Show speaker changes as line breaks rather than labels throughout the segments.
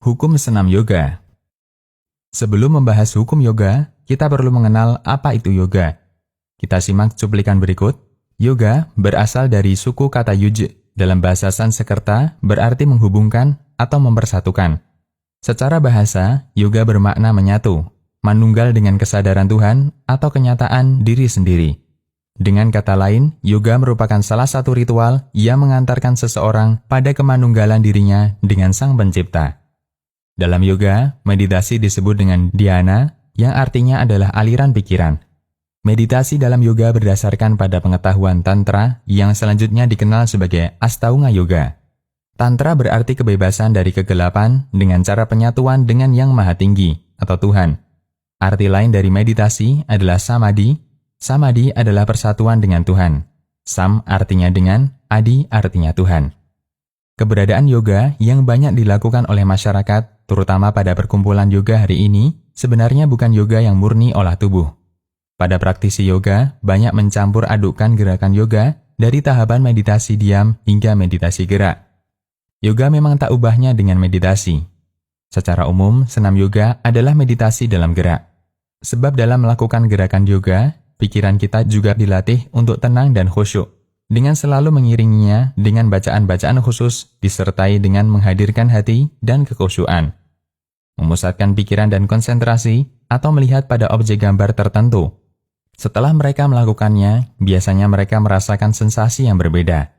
Hukum senam yoga. Sebelum membahas hukum yoga, kita perlu mengenal apa itu yoga. Kita simak cuplikan berikut. Yoga berasal dari suku kata yuj. Dalam bahasa Sanskerta berarti menghubungkan atau mempersatukan. Secara bahasa, yoga bermakna menyatu, manunggal dengan kesadaran Tuhan atau kenyataan diri sendiri. Dengan kata lain, yoga merupakan salah satu ritual yang mengantarkan seseorang pada kemanunggalan dirinya dengan Sang Pencipta. Dalam yoga, meditasi disebut dengan dhyana, yang artinya adalah aliran pikiran. Meditasi dalam yoga berdasarkan pada pengetahuan Tantra yang selanjutnya dikenal sebagai Astaunga Yoga. Tantra berarti kebebasan dari kegelapan dengan cara penyatuan dengan Yang Maha Tinggi atau Tuhan. Arti lain dari meditasi adalah samadhi. Samadhi adalah persatuan dengan Tuhan. Sam artinya dengan, adi artinya Tuhan. Keberadaan yoga yang banyak dilakukan oleh masyarakat, terutama pada perkumpulan yoga hari ini, sebenarnya bukan yoga yang murni olah tubuh. Pada praktisi yoga, banyak mencampur adukkan gerakan yoga dari tahapan meditasi diam hingga meditasi gerak. Yoga memang tak ubahnya dengan meditasi. Secara umum, senam yoga adalah meditasi dalam gerak. Sebab dalam melakukan gerakan yoga, pikiran kita juga dilatih untuk tenang dan khusyuk, dengan selalu mengiringinya dengan bacaan-bacaan khusus disertai dengan menghadirkan hati dan kekhusyuan. Memusatkan pikiran dan konsentrasi atau melihat pada objek gambar tertentu. Setelah mereka melakukannya, biasanya mereka merasakan sensasi yang berbeda.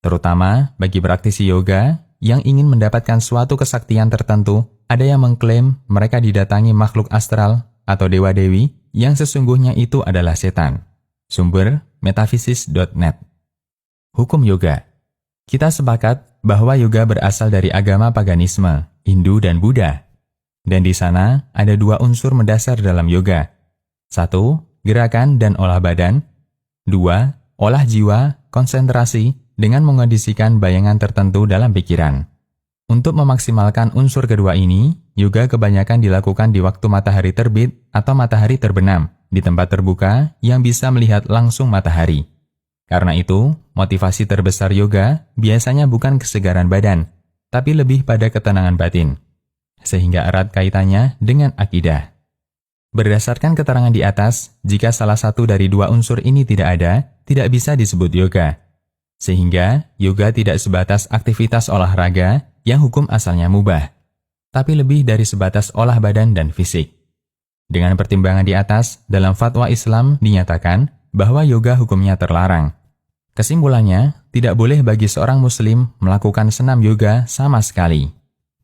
Terutama bagi praktisi yoga yang ingin mendapatkan suatu kesaktian tertentu, ada yang mengklaim mereka didatangi makhluk astral atau dewa-dewi yang sesungguhnya itu adalah setan. Sumber metafisis.net. Hukum yoga. Kita sepakat bahwa yoga berasal dari agama paganisme, Hindu dan Buddha. Dan di sana ada dua unsur mendasar dalam yoga. 1. Gerakan dan olah badan. 2. Olah jiwa, konsentrasi, dengan mengondisikan bayangan tertentu dalam pikiran. Untuk memaksimalkan unsur kedua ini, yoga kebanyakan dilakukan di waktu matahari terbit atau matahari terbenam, di tempat terbuka yang bisa melihat langsung matahari. Karena itu, motivasi terbesar yoga biasanya bukan kesegaran badan, tapi lebih pada ketenangan batin. Sehingga erat kaitannya dengan akidah. Berdasarkan keterangan di atas, jika salah satu dari dua unsur ini tidak ada, tidak bisa disebut yoga. Sehingga, yoga tidak sebatas aktivitas olahraga yang hukum asalnya mubah, tapi lebih dari sebatas olah badan dan fisik. Dengan pertimbangan di atas, dalam fatwa Islam dinyatakan bahwa yoga hukumnya terlarang. Kesimpulannya, tidak boleh bagi seorang muslim melakukan senam yoga sama sekali.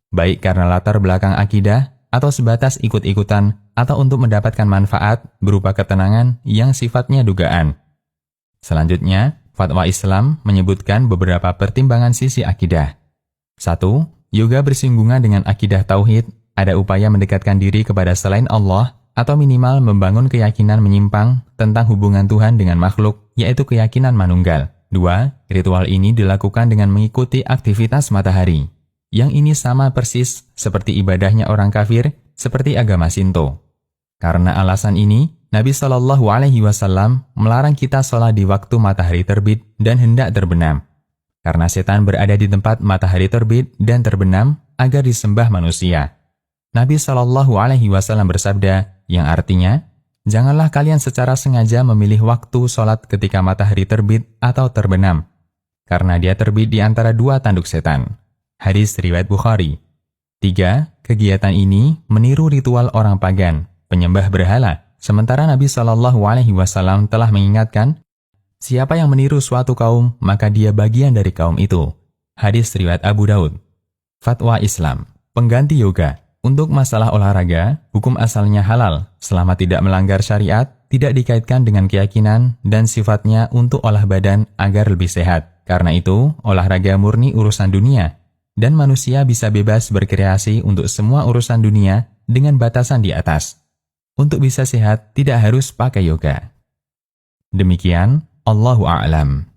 Baik karena latar belakang akidah, atau sebatas ikut-ikutan, atau untuk mendapatkan manfaat berupa ketenangan yang sifatnya dugaan. Selanjutnya, fatwa Islam menyebutkan beberapa pertimbangan sisi akidah. 1. Yoga bersinggungan dengan akidah tauhid, ada upaya mendekatkan diri kepada selain Allah, atau minimal membangun keyakinan menyimpang tentang hubungan Tuhan dengan makhluk, yaitu keyakinan manunggal. 2. Ritual ini dilakukan dengan mengikuti aktivitas matahari. Yang ini sama persis seperti ibadahnya orang kafir, seperti agama Shinto. Karena alasan ini, Nabi SAW melarang kita sholat di waktu matahari terbit dan hendak terbenam. Karena setan berada di tempat matahari terbit dan terbenam agar disembah manusia. Nabi SAW bersabda, yang artinya, janganlah kalian secara sengaja memilih waktu sholat ketika matahari terbit atau terbenam, karena dia terbit di antara dua tanduk setan. Hadis riwayat Bukhari. 3. Kegiatan ini meniru ritual orang pagan, penyembah berhala, sementara Nabi SAW telah mengingatkan, siapa yang meniru suatu kaum, maka dia bagian dari kaum itu. Hadis riwayat Abu Daud. Fatwa Islam. Pengganti yoga. Untuk masalah olahraga, hukum asalnya halal, selama tidak melanggar syariat, tidak dikaitkan dengan keyakinan, dan sifatnya untuk olah badan agar lebih sehat. Karena itu, olahraga murni urusan dunia, dan manusia bisa bebas berkreasi untuk semua urusan dunia dengan batasan di atas. Untuk bisa sehat, tidak harus pakai yoga. Demikian, Allahu a'lam.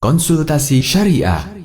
Konsultasi Syariah.